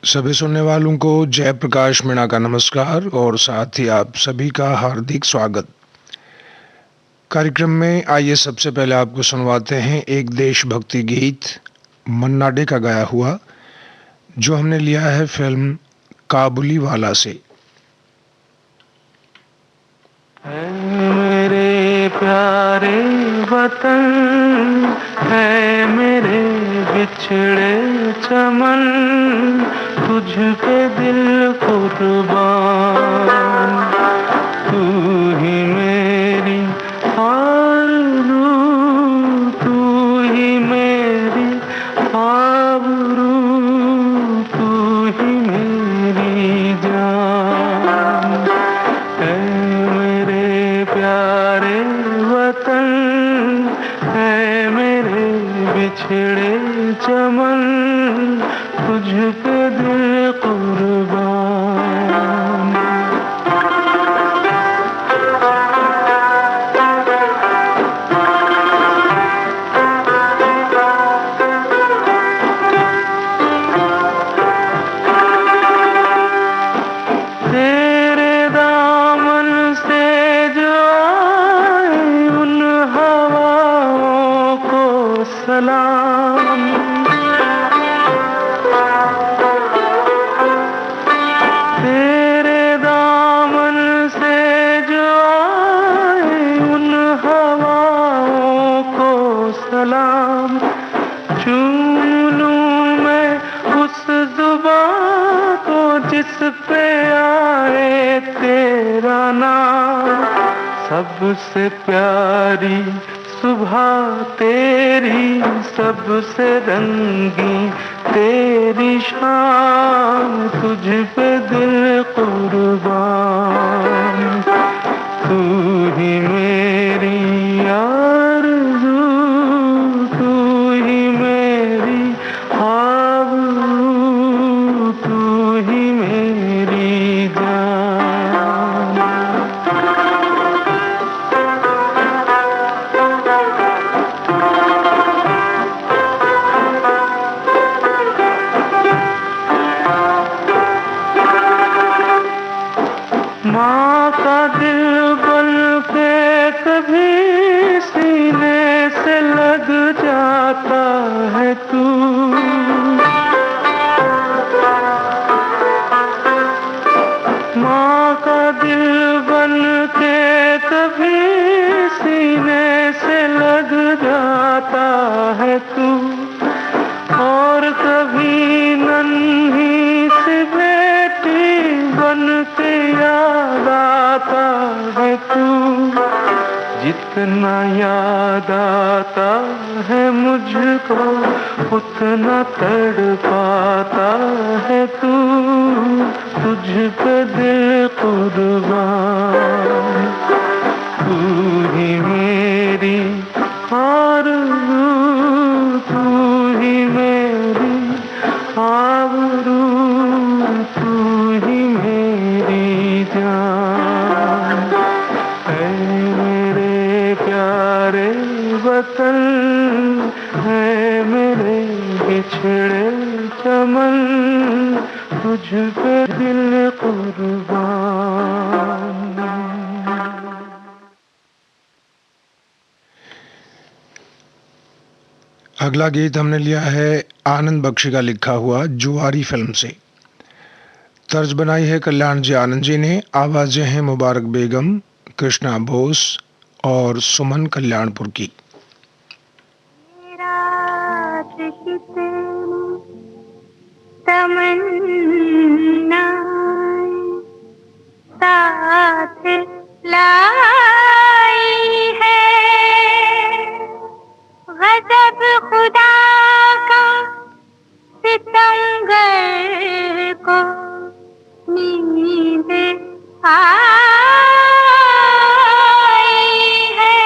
सभी सुनने वालों को जयप्रकाश मीणा का नमस्कार और साथ ही आप सभी का हार्दिक स्वागत। कार्यक्रम में आइए सबसे पहले आपको सुनवाते हैं एक देशभक्ति गीत मन्ना डे का गाया हुआ, जो हमने लिया है फिल्म काबुली वाला से। है मेरे प्यारे वतन, है मेरे बिछड़े चमन, तुझ पे दिल कुर्बान। तू ही मेरी आरज़ू, तू ही मेरी आबरू, तू ही मेरी जान। है मेरे प्यारे वतन, है मेरे बिछड़े चमन, तुझ पे दिल कुर्बान। तेरे दामन से जो आए उन हवाओं को सलाम। तेरे दामन से जो आए उन हवाओं को सलाम। चूम लूं मैं उस जुबां को जिस पे आए तेरा नाम। सबसे प्यारी सुबह तेरी, सबसे रंगी तेरी शाम, तुझ पे दिल कुर्बान। तू ही मेरी आरज़ू, तू ही मेरी आबरू, तू ही मेरी जान। माँ का दिल बन के कभी सीने से लग जाता है तू। माँ का दिल बन के कभी सीने से लग जाता है तू। और कभी नन्ही सी बेटी बन के याद आता है तू। जितना याद आता है मुझको उतना तड़पाता है तू। तुझ पे दिल कुर्बान। तू ही मेरी आरज़ू, तू ही मेरी आबरू, तू ही मेरी जान। है मेरे प्यारे वतन, है मेरे बिछड़े चमन, तुझ पे दिल कुर्बान। अगला गीत हमने लिया है आनंद बख्शी का लिखा हुआ जुआरी फिल्म से। तर्ज बनाई है कल्याण जी आनंद जी ने, आवाजें हैं मुबारक बेगम, कृष्णा बोस और सुमन कल्याणपुर की। साथ लाई है गजब खुदा का, सितमगर को नींद आई है।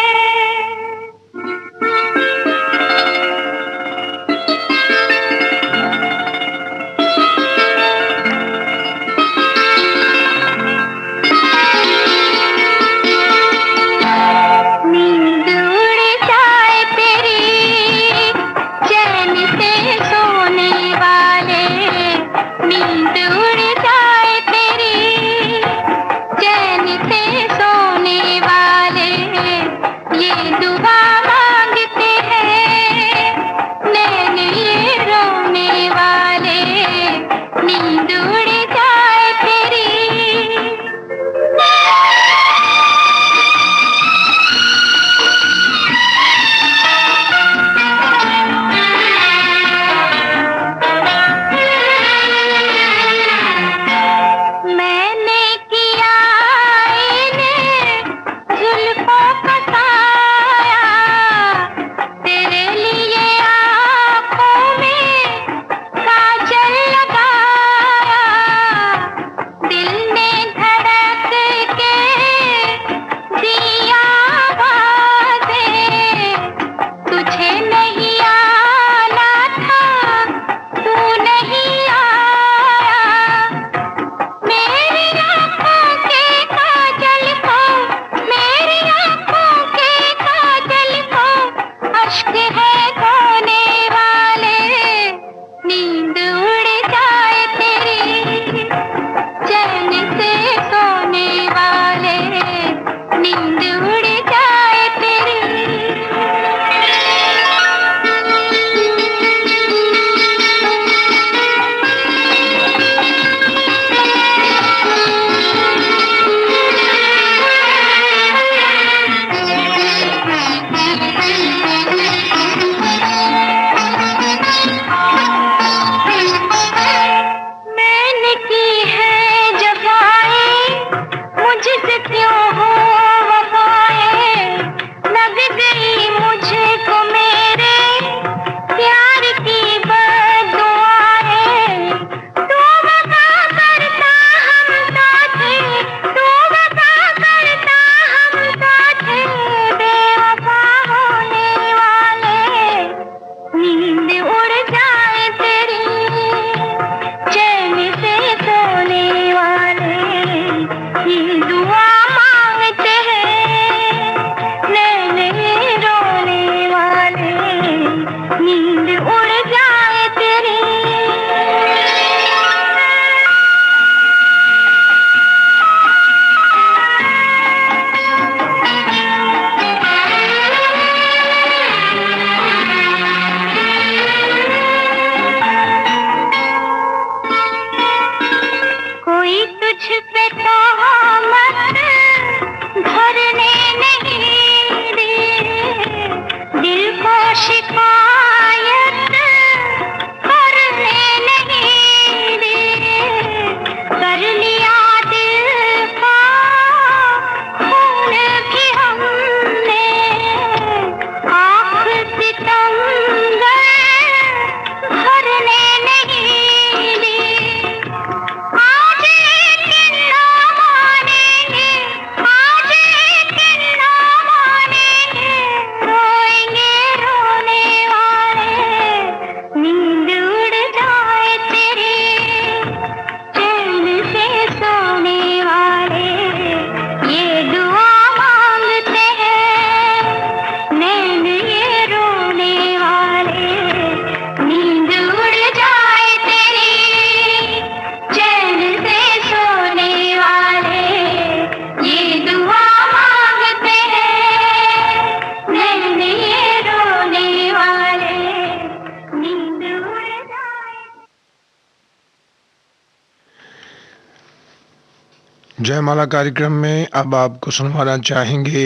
जयमाला कार्यक्रम में अब आपको सुनवाना चाहेंगे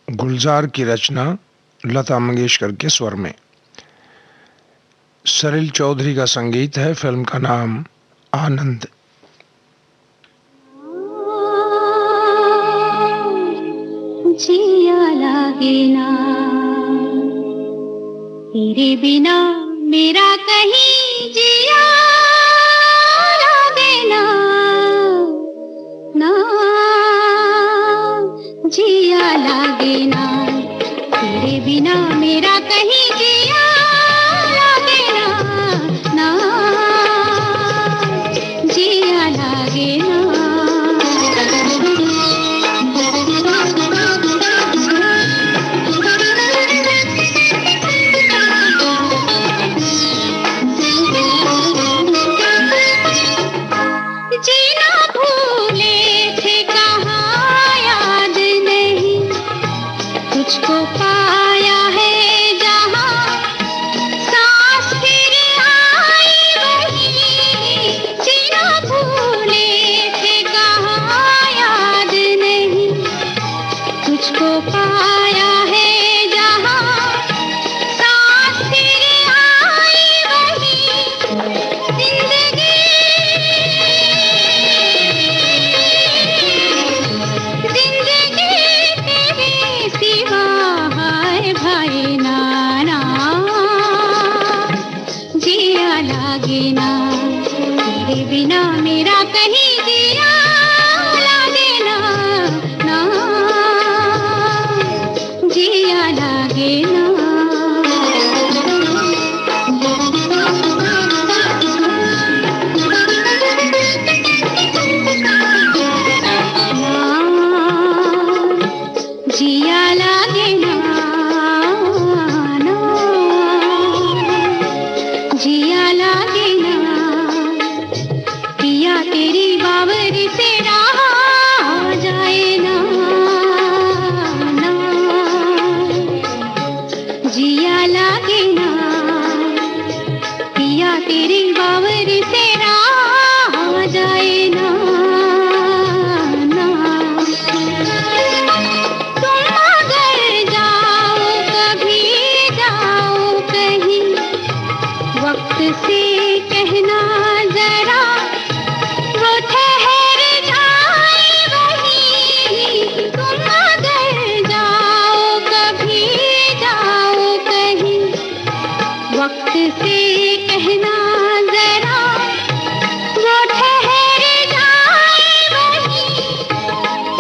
गुलजार की रचना लता मंगेशकर के स्वर में। सलील चौधरी का संगीत है। फिल्म का नाम आनंद। जिया लागे ना तेरे बिना मेरा कहीं जिया लागे ना, ना जिया लागे ना तेरे बिना मेरा कहीं जिया लागे ना, ना जिया लागे ना। तुझको पाया है जहाँ सांस फिर आई वही, जीना भूले थे कहाँ याद नहीं। तुझको पाया है जहाँ सांस फिर आई वही, जिंदगी जिंदगी तेरे सिवा भाई नाना जिया लागे ना तेरे बिना मेरा कहीं जिया लागे ना, ना जिया लागे ना। जिया लागे ना, जिया लागे ना पिया तेरी बावरी से रहा जाए ना, ना जिया लागे ना पिया तेरी बावरी से रहा जाए ना, ना तुम अगर जाओ कभी जाओ कहीं वक्त से कहना जरा वो ठहर जाए वही। तुम अगर जाओ कभी जाओ कहीं वक्त से कहना जरा वो ठहर जाए वही,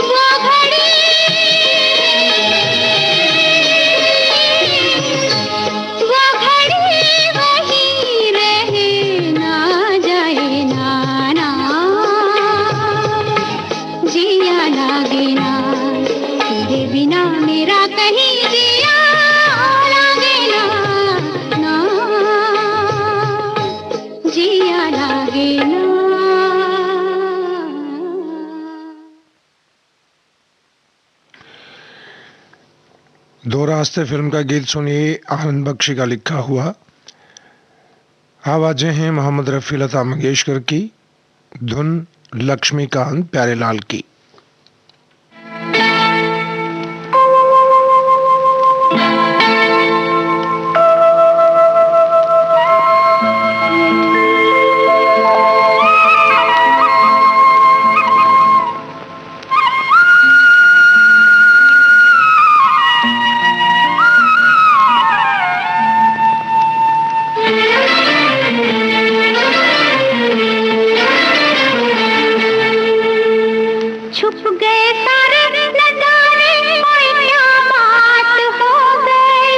वो घड़ी वो घड़ी वही रहे ना जाए ना, ना जिया लागे ना तेरे बिना मेरा कहीं जिया लागे ना, ना जिया लागे ना। दो रास्ते फिल्म का गीत सुनिए, आनंद बख्शी का लिखा हुआ। आवाजें हैं मोहम्मद रफ़ी, लता मंगेशकर की, धुन लक्ष्मीकांत प्यारेलाल की। छुप गए सारे नजारे ओए क्या बात हो गई,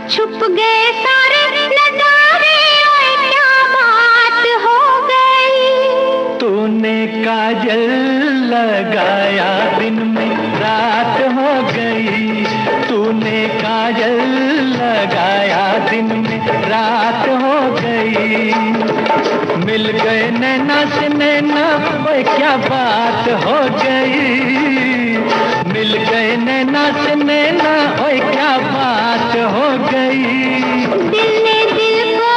छुप गए सारे नजारे ओए क्या बात हो गई। तूने काजल लगाया दिन में रात हो गई, तूने काजल लगाया दिन में रात हो गई। मिल गए नैना से नैना ओए क्या बात हो गई, मिल गए नैना से नैना ओए क्या बात हो गई। दिल ने दिल को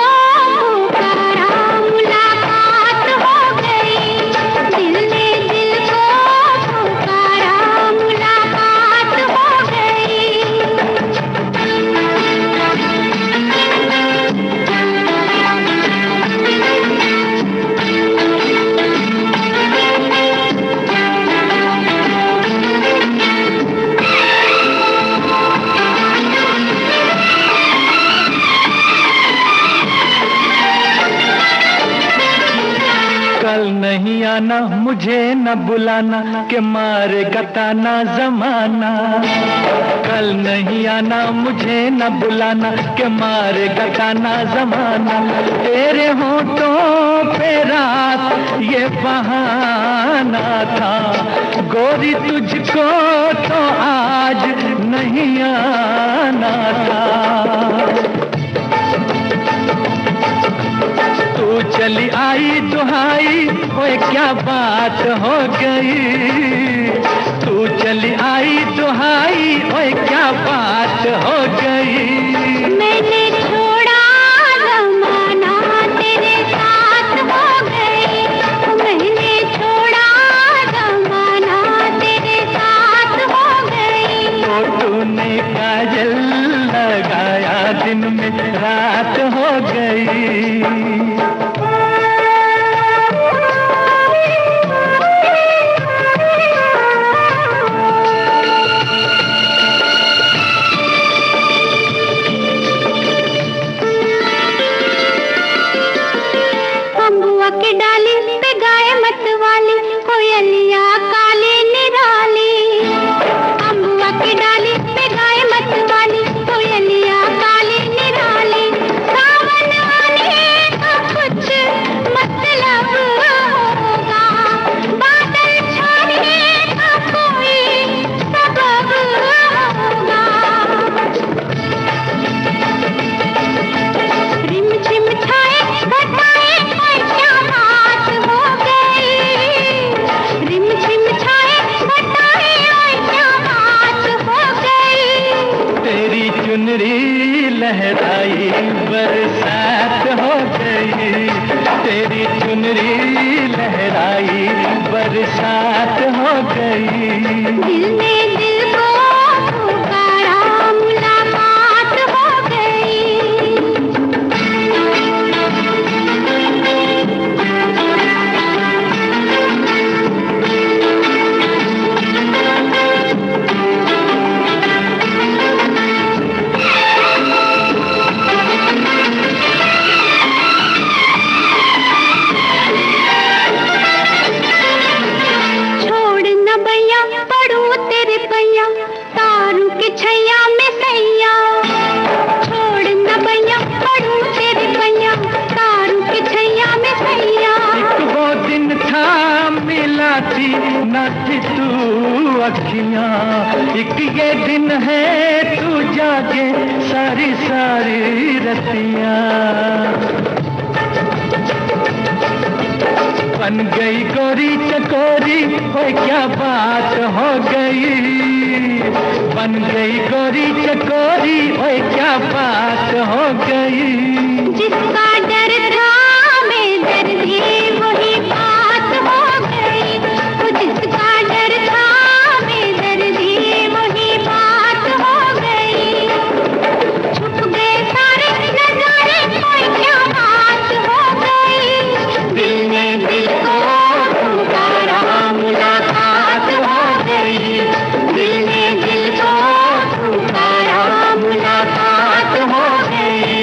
पुकारा मुलाकात हो गई, दिल ने दिल कल नहीं आना मुझे न बुलाना के मारेगा ताना जमाना। कल नहीं आना मुझे न बुलाना के मारेगा ताना जमाना। तेरे होठों पे रात ये बहाना था, गोरी तुझको तो आज नहीं आना था। तू चली आई दुहाई, ओए क्या बात हो गई। तू चली आई दुहाई, ओए क्या बात हो गई। मैंने छोड़ा जमाना तेरे साथ हो गई। मैंने छोड़ा जमाना तेरे साथ हो गई। तो तूने काजल लगाया दिन में रात हो गई। के डाली पे गाय मत वाली कोयलिया काली निराली। अम्बुआ की डाली पे गाय मत वाली कोयलिया काली निराली। सावन आने का कुछ मतलब होगा, बादल छाने का कोई सबब होगा। रिम झिम छाए घटाए क्या बात हो गई। रिम झिम छाए घटाए क्या बात हो गई। तेरी चुनरी लहराई बरसात हो गई। तेरी चुनरी लहराई बरसात हो गई। दिल ने दिल को पुकारा मुलाकात हो गई। छोड़ न भैया पड़ू तेरे पैया, तारू के छैया में सैया। छोड़ न भैया पड़ू तेरे पैया, तारू के छैया में सैया। एक वो दिन था मिला थी न थी तू अखियां, एक ये दिन है तू जागे सारी सारी रतियां। बन गई गोरी चकोरी, ओए क्या बात हो गई। बन गई गोरी चकोरी, ओए क्या बात हो गई। जिसका डर था मैं दर्दी वही बात हो गई। जिसका डर था मैं दर्दी वही बात हो गई। छुप गए सारे नजारे कोई क्या बात हो गई। दिल ने दिल को पुकारा मुलाकात हो गई। दिल ने दिल को पुकारा मुलाकात हो गई।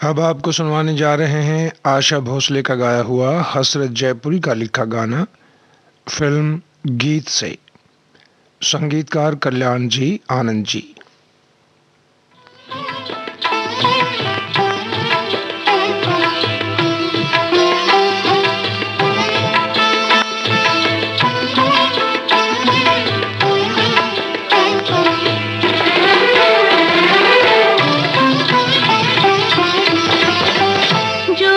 अब आपको सुनवाने जा रहे हैं आशा भोसले का गाया हुआ हसरत जयपुरी का लिखा गाना फिल्म गीत से। संगीतकार कल्याण जी आनंद जी। जो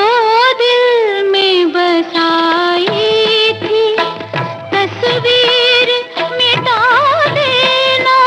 दिल में बसाई थी तस्वीर मिटा देना।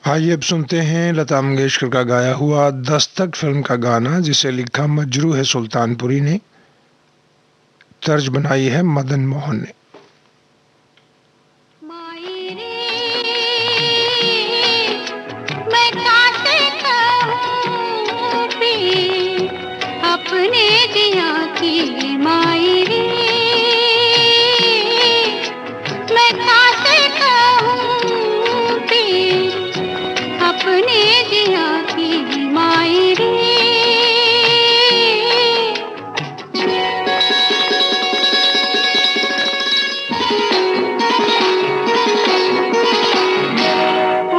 आइए अब सुनते हैं लता मंगेशकर का गाया हुआ दस्तक फिल्म का गाना, जिसे लिखा मजरू है सुल्तानपुरी ने, तर्ज बनाई है मदन मोहन ने। माई रे मैं कासे कहूँ भी अपने जिया की माई रे मैं कासे कहूँ भी अपने जिया की माई रे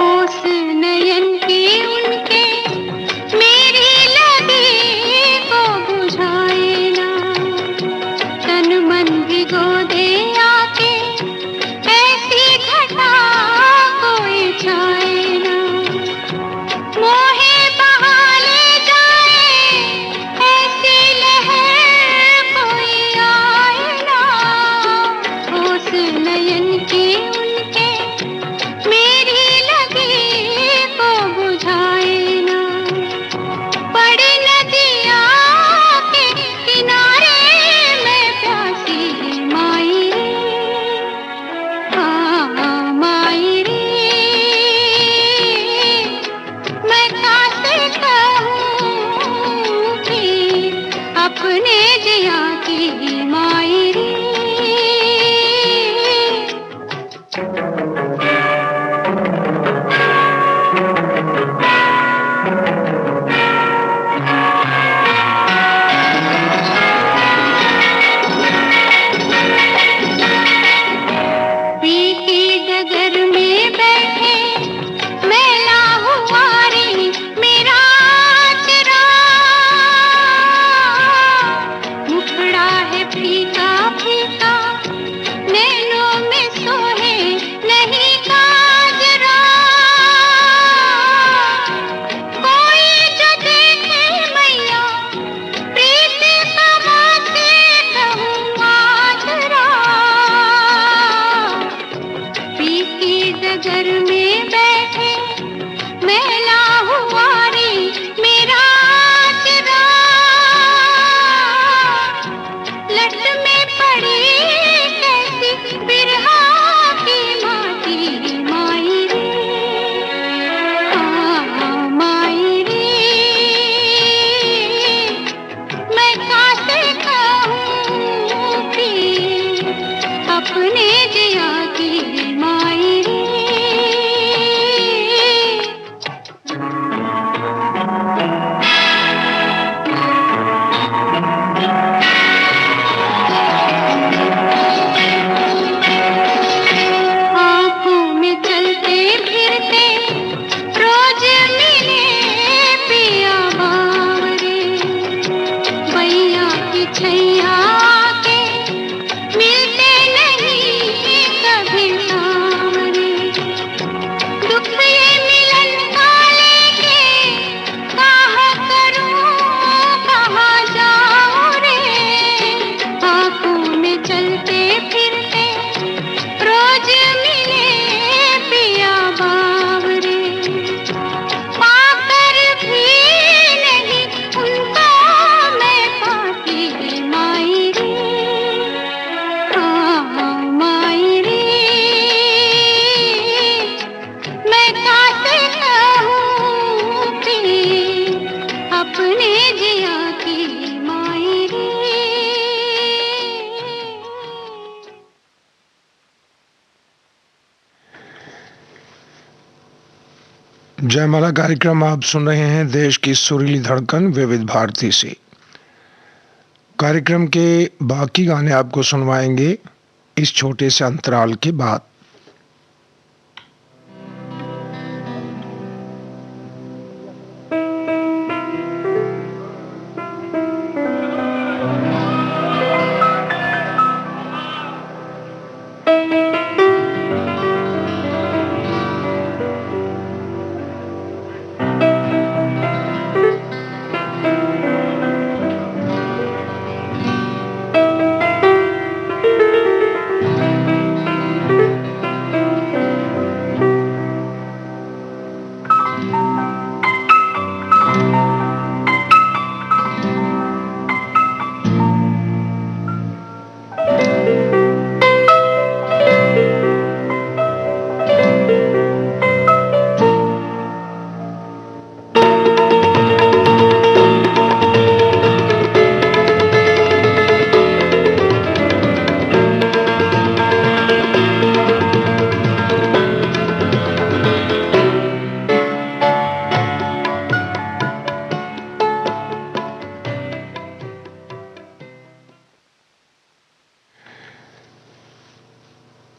ओस नयन की उनके मेरी लगी को बुझाए ना तन मन भिगो दे आके ऐसी घटा कोई छाए ना मोहे बहा ले जाए ऐसी लहर कोई आए ना ओस नयन की उनके मेरी लगी को बुझाए ना पड़े नदिया के किनारे मैं प्यासी माई रे हाँ माई रे मैं कासे कहूँ कि अपने जिया की माई रे पी की डगर में बैठे मैला हुआ रे मेरा चरा मुखड़ा है फीका फीका नैनों में सोहे नहीं काजरा कोई जो देखे मैया प्रीति समा से कहूँ आजरा पी की डगर में बैठे मैला हुआ रे मेरा चरा लट में पड़ी कैसी बिरहा की माटी माई रे हाँ माई रे मैं कासे कहूँ कि अपने जिया की माई रे आँखों में चलते फिरते रोज मिले पिया बावरे बैया की छैया के मिलते नहीं कभी सावरे दुख ये मिलन का लेके कहाँ करूँ कहाँ जाऊँ रे आँखों में चलते फिरते रोज मिले पिया बावरे पाकर भी नहीं उनको मैं पाती माई रे हाँ माई रे मैं कासे कहूँ कि अपने जिया की माई रे जयमाला कार्यक्रम आप सुन रहे हैं देश की सुरीली धड़कन विविध भारती से। कार्यक्रम के बाकी गाने आपको सुनवाएंगे इस छोटे से अंतराल के बाद।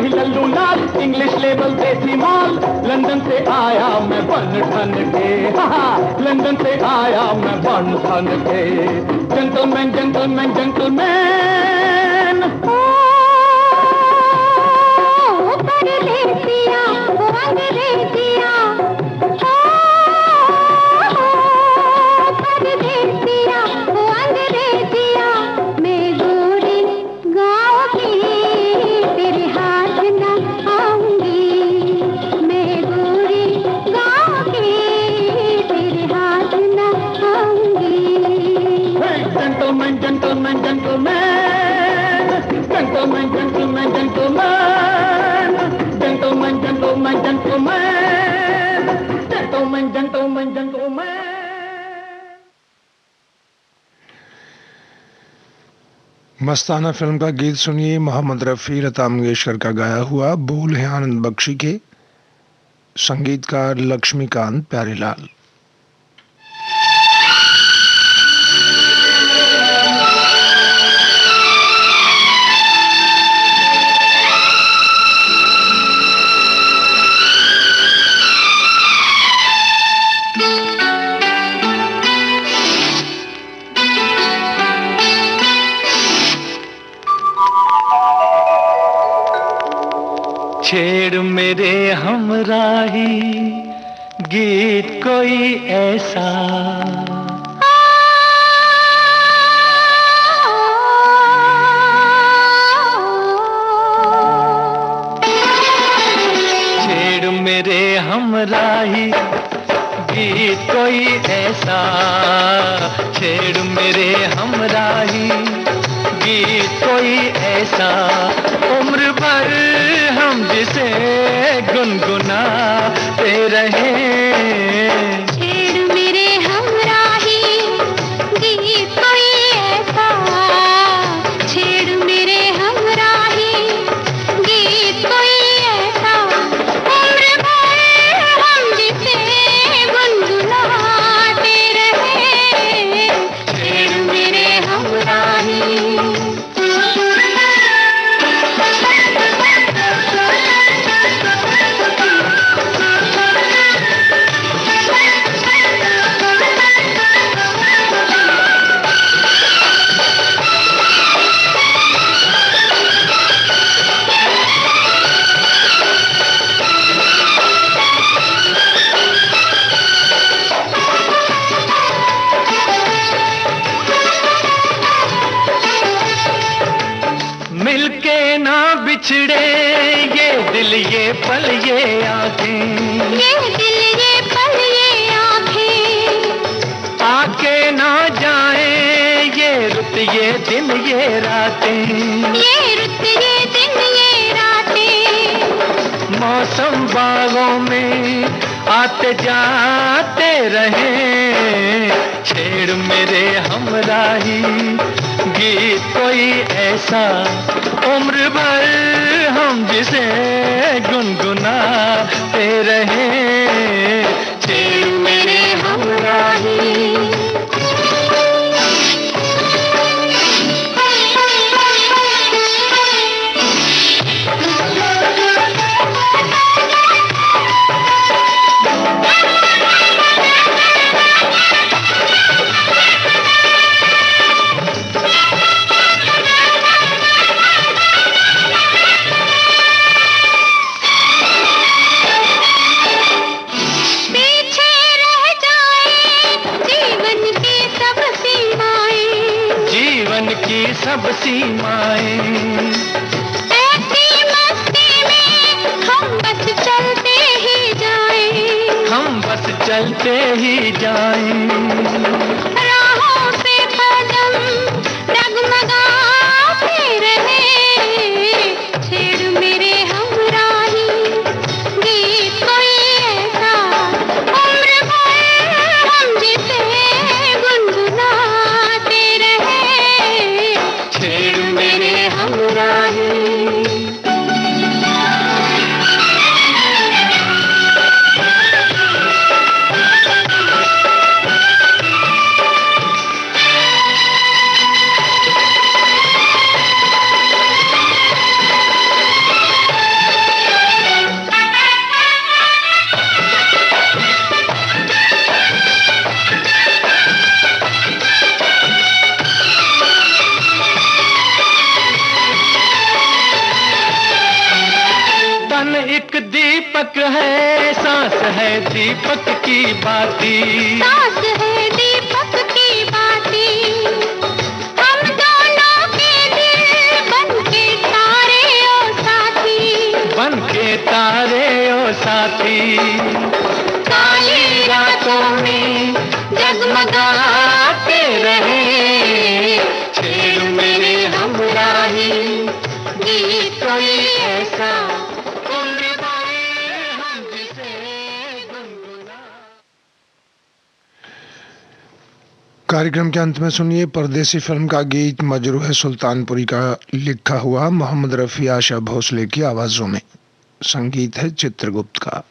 वही लल्लू लाल, इंग्लिश लेवल देसी माल। लंदन से आया मैं बन ठन के, लंदन से आया मैं बन ठन के। जेंटलमैन जेंटलमैन जेंटलमैन, परदेसिया वो अंग्रेजिया, परदेसिया वो अंग्रेजिया। मैं गोरी गाँव की तेरे हाथ न आऊंगी, मैं गोरी गाँव की तेरे हाथ न आऊंगी। Gentleman gentleman gentleman, gentleman gentleman gentleman, gentleman gentleman gentleman, gentleman gentleman gentleman. Mastana film का गीत सुनिए, मोहम्मद रफ़ी, लता मंगेशकर का गाया हुआ। बोल हैं आनंद बख्शी के, संगीतकार लक्ष्मीकांत प्यारेलाल। छेड़ मेरे हमराही गीत कोई ऐसा, छेड़ मेरे हमराही गीत कोई ऐसा, छेड़ मेरे हमराही गीत कोई ऐसा। उम्र भर हम जिसे गुनगुनाते रहे, छेड़ मेरे हमराही गीत कोई ऐसा, छेड़ मेरे हमराही गीत कोई ऐसा। उम्र भर हम जिसे गुनगुनाते रहे, छेड़ मेरे हमराही। मिलके ना बिछड़े ये दिल ये पल ये आंखें, ये दिल ये पल ये आँखें, आके ना जाए ये रुत ये दिन ये रातें। ये रुत ये दिन ये रातें। मौसम बागों में आते जाते रहे, छेड़ मेरे हमराही गीत कोई ऐसा। उम्र भर हम जिसे गुनगुनाते रहे, छेड़ मेरे हमराही। पीछे रह जाए जीवन की सब सीमाएं, जीवन की सब सीमाएं, ऐसी मस्ती में हम बस चलते ही जाएं, हम बस चलते ही जाएं। राहों पे कदम डगमगाते रहे, छेड़ मेरे हमराही गीत कोई ऐसा। उम्र भर हम जिसे गुनगुनाते रहे, छेड़ मेरे हमराही। तन एक दीपक है, सांस है दीपक की बाती, सांस है दीपक की बाती। हम दोनों के दिल बनके तारे ओ साथी, बनके तारे ओ साथी। काली रातों में जगमगाते रहे, छेड़ मेरे हमराही, गीत कोई ऐसा उम्र भर हम जिसे गुनगुना। कार्यक्रम के अंत में सुनिए परदेसी फिल्म का गीत मजरूह सुल्तानपुरी का लिखा हुआ मोहम्मद रफी आशा भोसले की आवाजों में। संगीत है चित्रगुप्त का।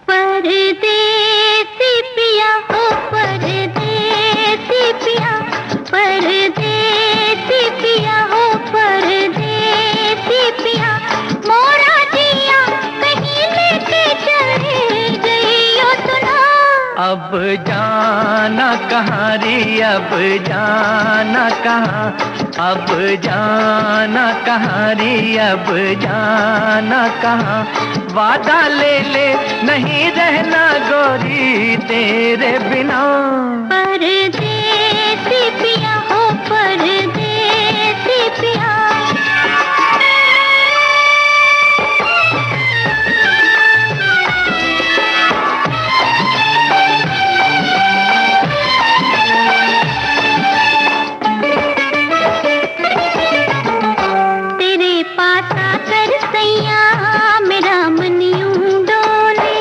परदेसी पिया हो परदेसी पिया, परदेसी पिया हो परदेसी पिया, मोरा जिया कहीं लेके चले गई सुना। अब जाना कहाँ रे, अब जाना कहाँ, अब जाना कहाँ रे, अब जाना कहाँ। वादा ले ले नहीं रहना गोरी तेरे बिना। परदेसी पिया हो परदेसी पिया। तेरे पास आकर सैया मेरा मन यूं डोले,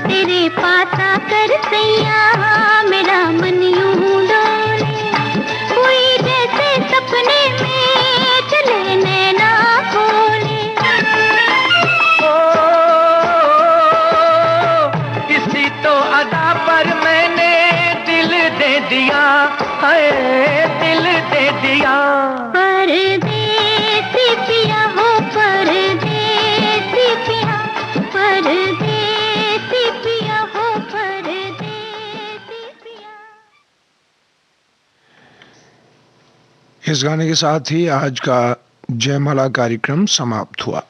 तेरे पास आकर सैया मेरा मन यूं डोले, कोई जैसे सपने में चले नैना खोले। ओ, इसी तो अदा पर मैंने दिल दे दिया है, दिल दे दिया। परदेसी पिया हो परदेसी पिया, परदेसी पिया हो परदेसी पिया। इस गाने के साथ ही आज का जयमाला कार्यक्रम समाप्त हुआ।